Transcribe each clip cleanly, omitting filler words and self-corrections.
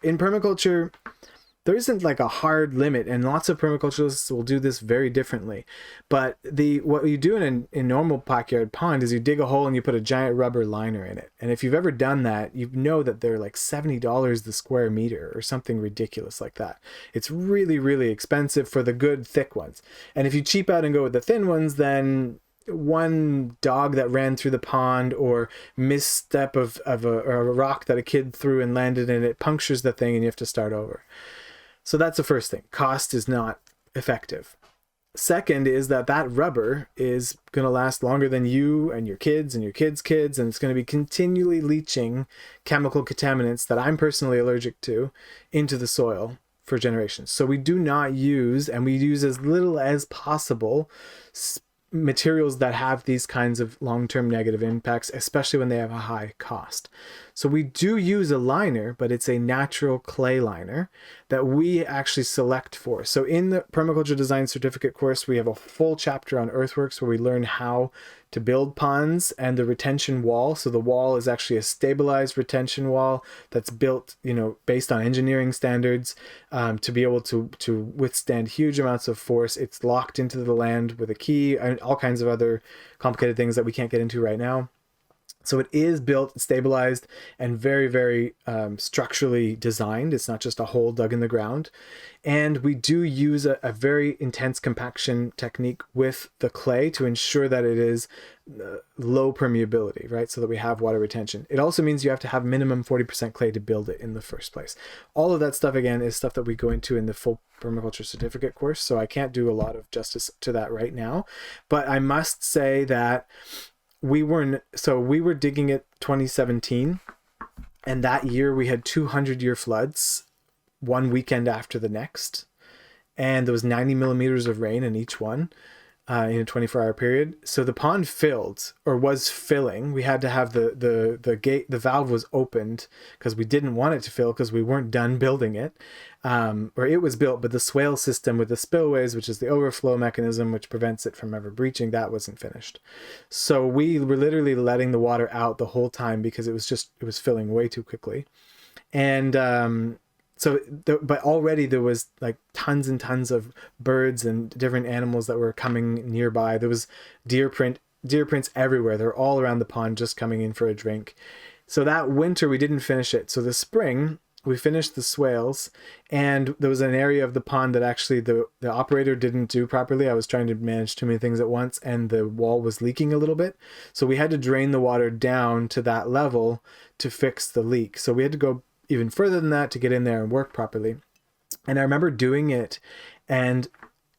in permaculture, there isn't like a hard limit, and lots of permaculturists will do this very differently. But what you do in normal backyard pond is you dig a hole and you put a giant rubber liner in it. And if you've ever done that, you know that they're like $70 the square meter or something ridiculous like that. It's really, really expensive for the good thick ones. And if you cheap out and go with the thin ones, then one dog that ran through the pond or misstep of a rock that a kid threw and landed in it punctures the thing and you have to start over. So that's the first thing. Cost is not effective. Second is that rubber is going to last longer than you and your kids and your kids' kids, and it's going to be continually leaching chemical contaminants that I'm personally allergic to into the soil for generations. So we do not use, and we use as little as possible, materials that have these kinds of long-term negative impacts, especially when they have a high cost. So we do use a liner, but it's a natural clay liner that we actually select for. So in the permaculture design certificate course, we have a full chapter on earthworks where we learn how to build ponds and the retention wall. So the wall is actually a stabilized retention wall that's built, based on engineering standards, to be able to withstand huge amounts of force. It's locked into the land with a key and all kinds of other complicated things that we can't get into right now. So it is built, stabilized, and very, very structurally designed. It's not just a hole dug in the ground. And we do use a very intense compaction technique with the clay to ensure that it is low permeability, right? So that we have water retention. It also means you have to have minimum 40% clay to build it in the first place. All of that stuff, again, is stuff that we go into in the full permaculture certificate course. So I can't do a lot of justice to that right now. But I must say that we were digging it 2017, and that year we had 200-year floods one weekend after the next, and there was 90 millimeters of rain in each one in a 24-hour period. So the pond filled, or was filling. We had to have the gate, the valve was opened because we didn't want it to fill because we weren't done building it. Or it was built, but the swale system with the spillways, which is the overflow mechanism which prevents it from ever breaching, that wasn't finished. So we were literally letting the water out the whole time because it was filling way too quickly. And but already there was like tons and tons of birds and different animals that were coming nearby. There was deer prints everywhere. They're all around the pond just coming in for a drink. So that winter we didn't finish it. So the spring we finished the swales, and there was an area of the pond that actually the operator didn't do properly. I was trying to manage too many things at once, and the wall was leaking a little bit. So we had to drain the water down to that level to fix the leak. So we had to go even further than that to get in there and work properly. And I remember doing it, and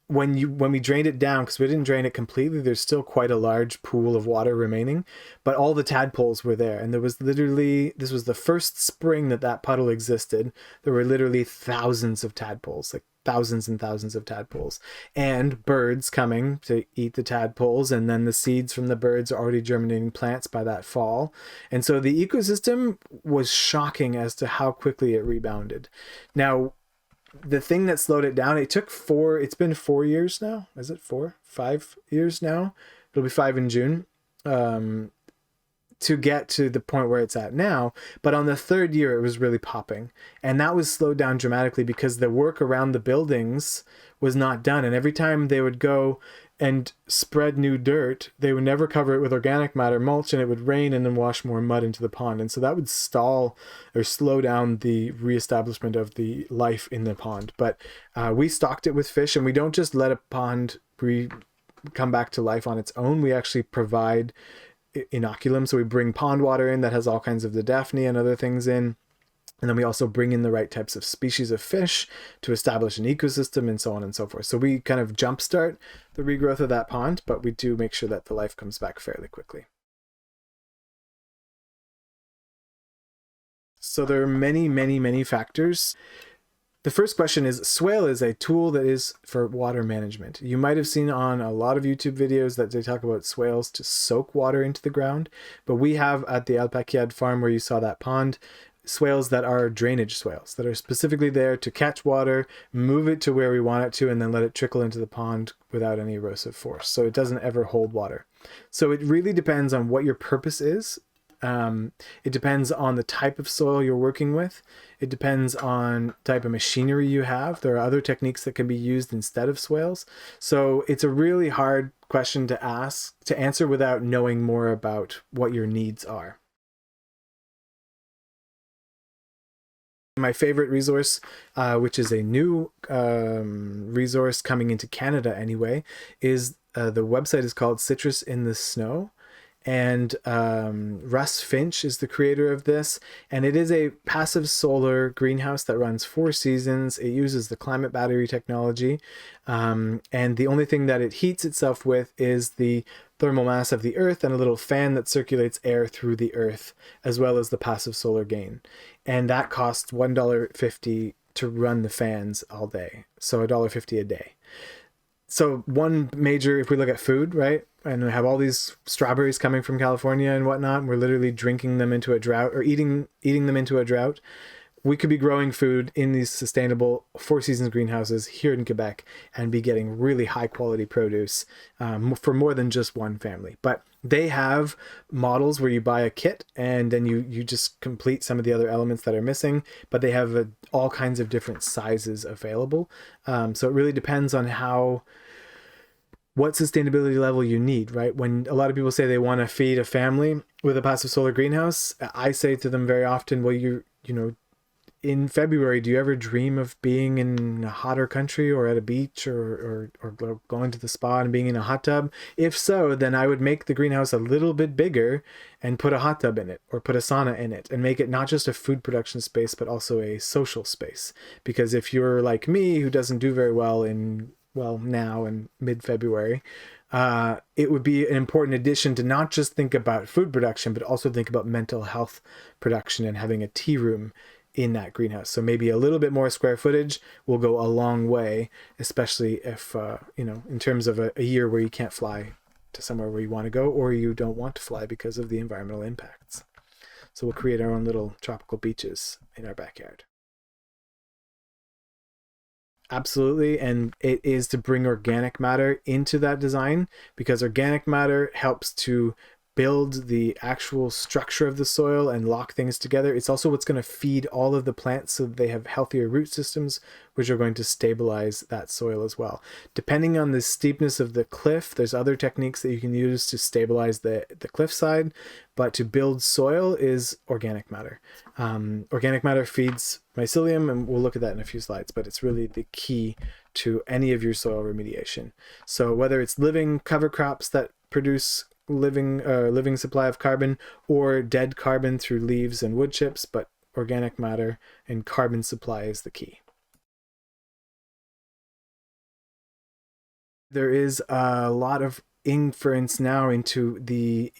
when we drained it down, because we didn't drain it completely, there's still quite a large pool of water remaining, but all the tadpoles were there. And there was literally, this was the first spring that puddle existed. There were literally thousands of tadpoles, like thousands and thousands of tadpoles, and birds coming to eat the tadpoles. And then the seeds from the birds are already germinating plants by that fall. And so the ecosystem was shocking as to how quickly it rebounded. Now, the thing that slowed it down, it's been 4 years now. Is it 5 years now? It'll be 5 in June, to get to the point where it's at now. But on the third year, it was really popping. And that was slowed down dramatically because the work around the buildings was not done. And every time they would go and spread new dirt, they would never cover it with organic matter, mulch, and it would rain and then wash more mud into the pond. And so that would stall or slow down the reestablishment of the life in the pond. But we stocked it with fish, and we don't just let a pond come back to life on its own. We actually provide inoculum. So we bring pond water in that has all kinds of the Daphne and other things in. And then we also bring in the right types of species of fish to establish an ecosystem and so on and so forth. So we kind of jumpstart the regrowth of that pond, but we do make sure that the life comes back fairly quickly. So there are many, many, many factors. The first question is, swale is a tool that is for water management. You might have seen on a lot of YouTube videos that they talk about swales to soak water into the ground, but we have at the Alpaquiad farm where you saw that pond, swales that are drainage swales that are specifically there to catch water, move it to where we want it to, and then let it trickle into the pond without any erosive force. So it doesn't ever hold water. So it really depends on what your purpose is It depends on the type of soil you're working with. It depends on type of machinery you have. There are other techniques that can be used instead of swales. So it's a really hard question to answer without knowing more about what your needs are. My favorite resource, which is a new resource coming into Canada anyway, is the website is called Citrus in the Snow. And Russ Finch is the creator of this. And it is a passive solar greenhouse that runs 4 seasons. It uses the climate battery technology. And the only thing that it heats itself with is the thermal mass of the earth and a little fan that circulates air through the earth, as well as the passive solar gain. And that costs $1.50 to run the fans all day. So $1.50 a day. So one major, if we look at food, right? And we have all these strawberries coming from California and whatnot, and we're literally drinking them into a drought or eating them into a drought. We could be growing food in these sustainable 4 seasons greenhouses here in Quebec and be getting really high quality produce for more than just one family. But they have models where you buy a kit and then you just complete some of the other elements that are missing, but they have all kinds of different sizes available. So it really depends on what sustainability level you need, right? When a lot of people say they want to feed a family with a passive solar greenhouse, I say to them very often, well, you know, in February, do you ever dream of being in a hotter country or at a beach or going to the spa and being in a hot tub? If so, then I would make the greenhouse a little bit bigger and put a hot tub in it or put a sauna in it and make it not just a food production space, but also a social space. Because if you're like me, who doesn't do very well now in mid-February, it would be an important addition to not just think about food production, but also think about mental health production and having a tea room in that greenhouse. So maybe a little bit more square footage will go a long way, especially if, in terms of a year where you can't fly to somewhere where you want to go, or you don't want to fly because of the environmental impacts. So we'll create our own little tropical beaches in our backyard. Absolutely. And it is to bring organic matter into that design, because organic matter helps to build the actual structure of the soil and lock things together. It's also what's going to feed all of the plants so that they have healthier root systems, which are going to stabilize that soil as well. Depending on the steepness of the cliff, there's other techniques that you can use to stabilize the cliffside, but to build soil is organic matter. Organic matter feeds mycelium, and we'll look at that in a few slides, but it's really the key to any of your soil remediation. So whether it's living cover crops that produce living supply of carbon, or dead carbon through leaves and wood chips, but organic matter and carbon supply is the key. There is a lot of inference now into the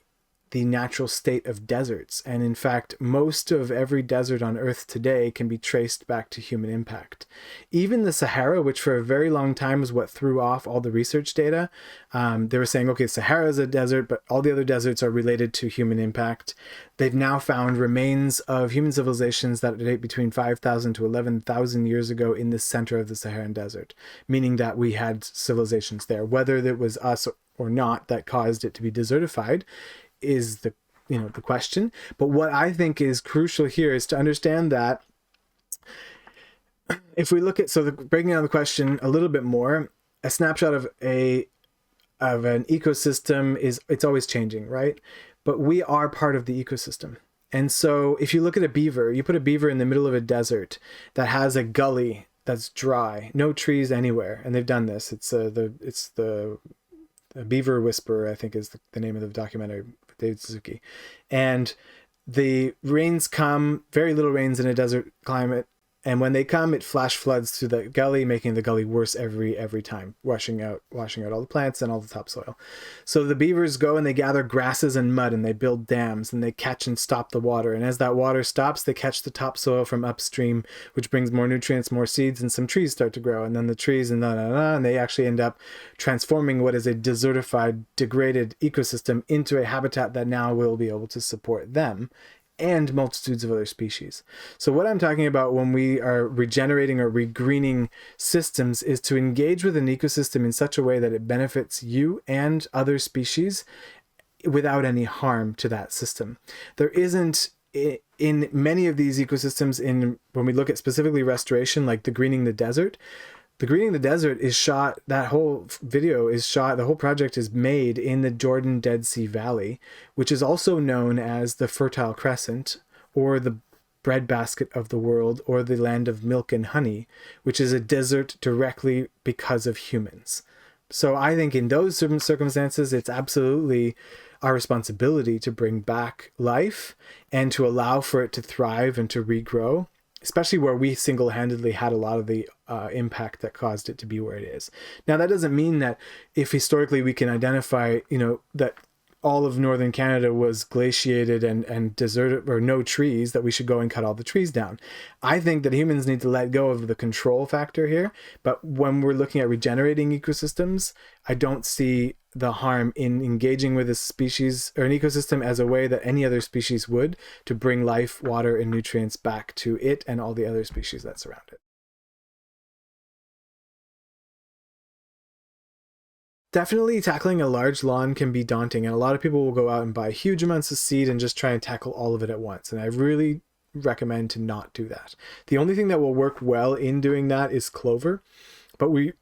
natural state of deserts. And in fact, most of every desert on Earth today can be traced back to human impact. Even the Sahara, which for a very long time was what threw off all the research data, they were saying, okay, Sahara is a desert, but all the other deserts are related to human impact. They've now found remains of human civilizations that date between 5,000 to 11,000 years ago in the center of the Saharan desert, meaning that we had civilizations there. Whether it was us or not that caused it to be desertified is the question. But what I think is crucial here is to understand that if we look at, breaking down the question a little bit more, a snapshot of an ecosystem it's always changing, right? But we are part of the ecosystem. And so if you look at a beaver, you put a beaver in the middle of a desert that has a gully that's dry, no trees anywhere, and they've done this. It's the Beaver Whisperer, I think is the name of the documentary, David Suzuki. And the rains come, very little rains in a desert climate, and when they come, it flash floods through the gully, making the gully worse every time, washing out all the plants and all the topsoil. So the beavers go and they gather grasses and mud and they build dams and they catch and stop the water. And as that water stops, they catch the topsoil from upstream, which brings more nutrients, more seeds, and some trees start to grow. And then the trees and and they actually end up transforming what is a desertified, degraded ecosystem into a habitat that now will be able to support them and multitudes of other species. So what I'm talking about when we are regenerating or regreening systems is to engage with an ecosystem in such a way that it benefits you and other species without any harm to that system. There isn't in many of these ecosystems, in when we look at specifically restoration, like the Greening the Desert, the Greening the Desert is shot, that whole video is shot, the whole project is made in the Jordan Dead Sea Valley, which is also known as the Fertile Crescent, or the breadbasket of the world, or the land of milk and honey, which is a desert directly because of humans. So I think in those certain circumstances, it's absolutely our responsibility to bring back life and to allow for it to thrive and to regrow, especially where we single-handedly had a lot of the impact that caused it to be where it is. Now, that doesn't mean that if historically we can identify, that all of northern Canada was glaciated and deserted, or no trees, that we should go and cut all the trees down. I think that humans need to let go of the control factor here. But when we're looking at regenerating ecosystems, I don't see the harm in engaging with a species or an ecosystem as a way that any other species would, to bring life, water, and nutrients back to it and all the other species that surround it. Definitely tackling a large lawn can be daunting, and a lot of people will go out and buy huge amounts of seed and just try and tackle all of it at once. And I really recommend to not do that. The only thing that will work well in doing that is clover, but we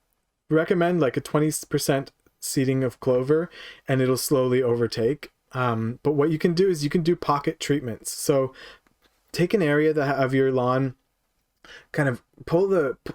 recommend like a 20% seeding of clover, and it'll slowly overtake. But what you can do is you can do pocket treatments. So take an area of your lawn, kind of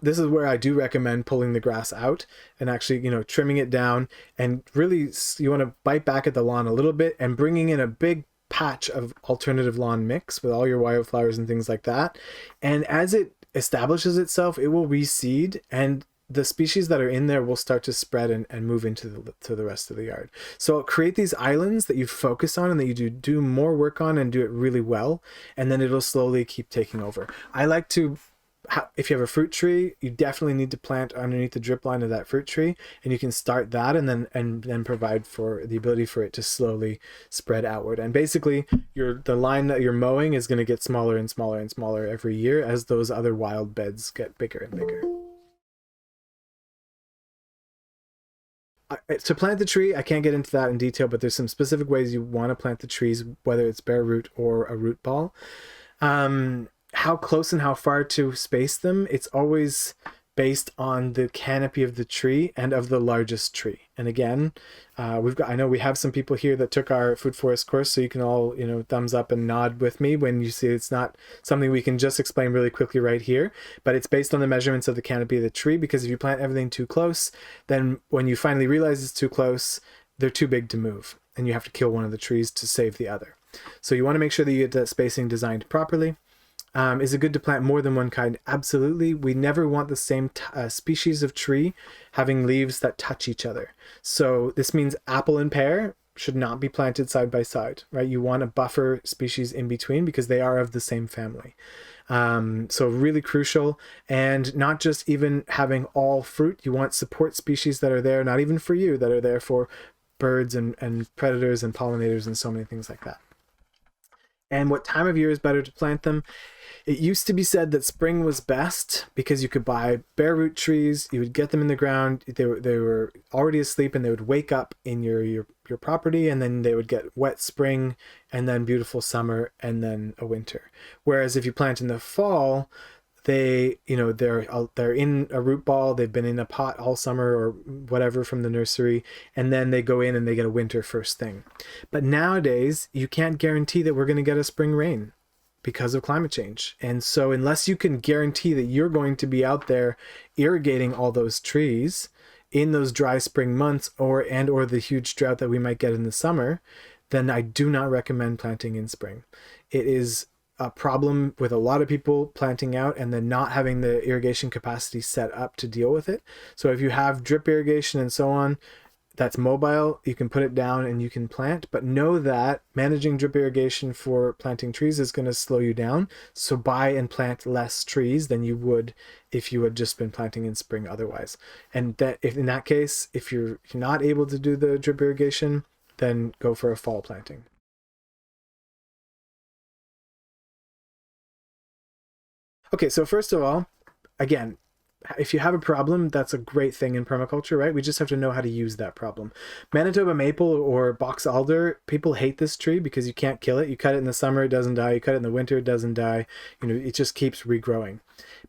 this is where I do recommend pulling the grass out and actually, trimming it down, and really you want to bite back at the lawn a little bit and bringing in a big patch of alternative lawn mix with all your wildflowers and things like that. And as it establishes itself, it will reseed, and the species that are in there will start to spread and move into the rest of the yard. So create these islands that you focus on and that you do more work on and do it really well, and then it'll slowly keep taking over. I like to, if you have a fruit tree, you definitely need to plant underneath the drip line of that fruit tree, and you can start that and then provide for the ability for it to slowly spread outward. And basically the line that you're mowing is going to get smaller and smaller and smaller every year as those other wild beds get bigger and bigger. To plant the tree, I can't get into that in detail, but there's some specific ways you want to plant the trees, whether it's bare root or a root ball. How close and how far to space them, it's always based on the canopy of the tree and of the largest tree. And again, I know we have some people here that took our food forest course, so you can all, thumbs up and nod with me when you see it's not something we can just explain really quickly right here, but it's based on the measurements of the canopy of the tree, because if you plant everything too close, then when you finally realize it's too close, they're too big to move, and you have to kill one of the trees to save the other. So you want to make sure that you get that spacing designed properly. Is it good to plant more than one kind? Absolutely. We never want the same species of tree having leaves that touch each other. So this means apple and pear should not be planted side by side, right? You want a buffer species in between because they are of the same family. So really crucial. And not just even having all fruit, you want support species that are there, not even for you, that are there for birds and predators and pollinators and so many things like that. And what time of year is better to plant them? It used to be said that spring was best because you could buy bare root trees, you would get them in the ground, they were already asleep, and they would wake up in your property, and then they would get wet spring, and then beautiful summer, and then a winter. Whereas if you plant in the fall, they're in a root ball, they've been in a pot all summer or whatever from the nursery, and then they go in and they get a winter first thing. But nowadays, you can't guarantee that we're going to get a spring rain because of climate change. And so unless you can guarantee that you're going to be out there irrigating all those trees in those dry spring months or the huge drought that we might get in the summer, then I do not recommend planting in spring. It is a problem with a lot of people planting out and then not having the irrigation capacity set up to deal with it. So if you have drip irrigation and so on, that's mobile, you can put it down and you can plant, but know that managing drip irrigation for planting trees is going to slow you down. So buy and plant less trees than you would if you had just been planting in spring otherwise. And that if in that case, if you're not able to do the drip irrigation, then go for a fall planting. Okay, so first of all, again, if you have a problem, that's a great thing in permaculture, right? We just have to know how to use that problem. Manitoba maple or box alder, people hate this tree because you can't kill it. You cut it in the summer, it doesn't die. You cut it in the winter, it doesn't die. It just keeps regrowing.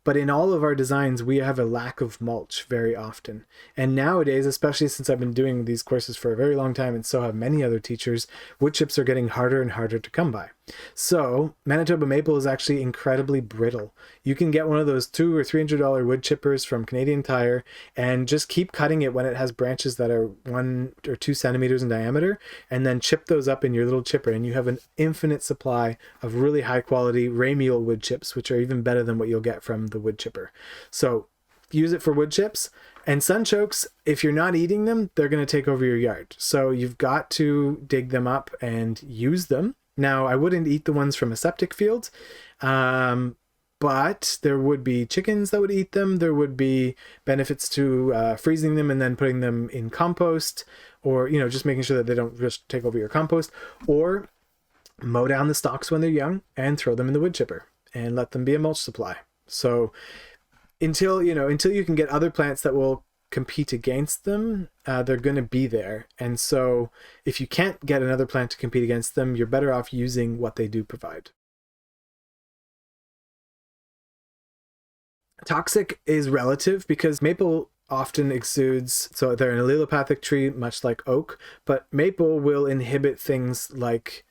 But in all of our designs, we have a lack of mulch very often. And nowadays, especially since I've been doing these courses for a very long time, and so have many other teachers, wood chips are getting harder and harder to come by. So Manitoba maple is actually incredibly brittle. You can get one of those $200 or $300 wood chippers from Canadian Tire and just keep cutting it when it has branches that are 1 or 2 centimeters in diameter, and then chip those up in your little chipper, and you have an infinite supply of really high quality ramial wood chips, which are even better than what you'll get from the wood chipper. So use it for wood chips. And sunchokes, if you're not eating them, they're going to take over your yard. So you've got to dig them up and use them. Now, I wouldn't eat the ones from a septic field, but there would be chickens that would eat them. There would be benefits to freezing them and then putting them in compost, or, just making sure that they don't just take over your compost, or mow down the stalks when they're young and throw them in the wood chipper and let them be a mulch supply. So until you can get other plants that will compete against them, they're going to be there. And so if you can't get another plant to compete against them, you're better off using what they do provide. Toxic is relative because maple often exudes, so they're an allelopathic tree, much like oak, but maple will inhibit things like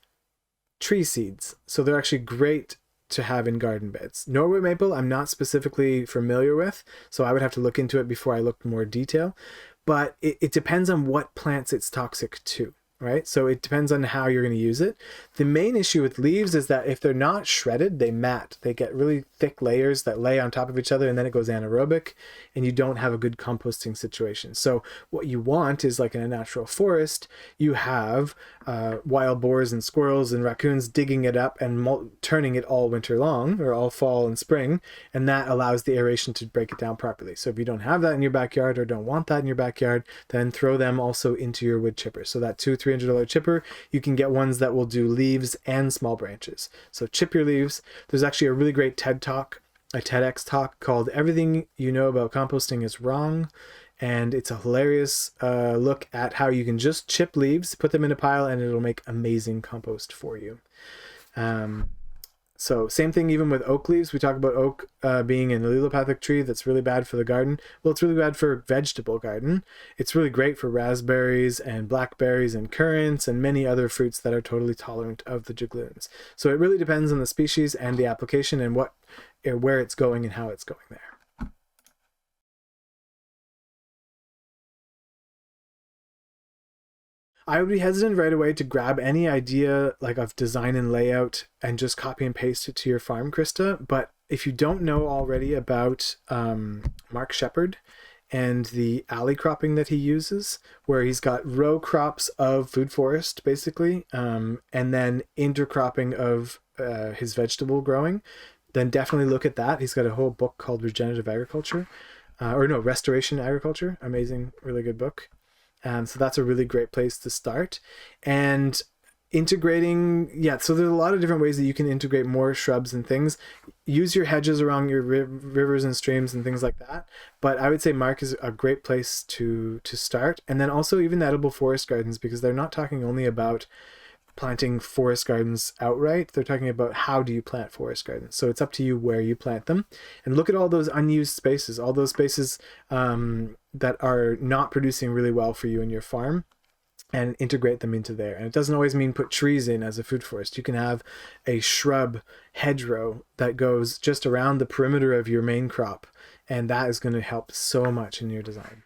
tree seeds. So they're actually great to have in garden beds. Norway maple, I'm not specifically familiar with, so I would have to look into it before I look more detail. But it depends on what plants it's toxic to, right? So it depends on how you're going to use it. The main issue with leaves is that if they're not shredded, they mat. They get really thick layers that lay on top of each other, and then it goes anaerobic, and you don't have a good composting situation. So what you want is, like in a natural forest, you have wild boars and squirrels and raccoons digging it up and turning it all winter long, or all fall and spring, and that allows the aeration to break it down properly. So if you don't have that in your backyard or don't want that in your backyard, then throw them also into your wood chipper. So that $200-$300 chipper, you can get ones that will do leaves and small branches. So chip your leaves. There's actually a really great a TEDx talk called "Everything You Know About Composting Is Wrong." And it's a hilarious look at how you can just chip leaves, put them in a pile, and it'll make amazing compost for you. So same thing even with oak leaves. We talk about oak being an allelopathic tree that's really bad for the garden. Well, it's really bad for vegetable garden. It's really great for raspberries and blackberries and currants and many other fruits that are totally tolerant of the jugloons. So it really depends on the species and the application and where it's going and how it's going there. I would be hesitant right away to grab any idea like of design and layout and just copy and paste it to your farm, Krista. But if you don't know already about Mark Shepard and the alley cropping that he uses, where he's got row crops of food forest, basically, and then intercropping of his vegetable growing, then definitely look at that. He's got a whole book called Regenerative Agriculture, Restoration Agriculture. Amazing, really good book. So that's a really great place to start. And integrating, so there's a lot of different ways that you can integrate more shrubs and things. Use your hedges around your rivers and streams and things like that. But I would say Mark is a great place to start. And then also even edible forest gardens, because they're not talking only about planting forest gardens outright. They're talking about how do you plant forest gardens. So it's up to you where you plant them. And look at all those unused spaces, all those spaces that are not producing really well for you in your farm, and integrate them into there. And it doesn't always mean put trees in as a food forest. You can have a shrub hedgerow that goes just around the perimeter of your main crop, and that is going to help so much in your design.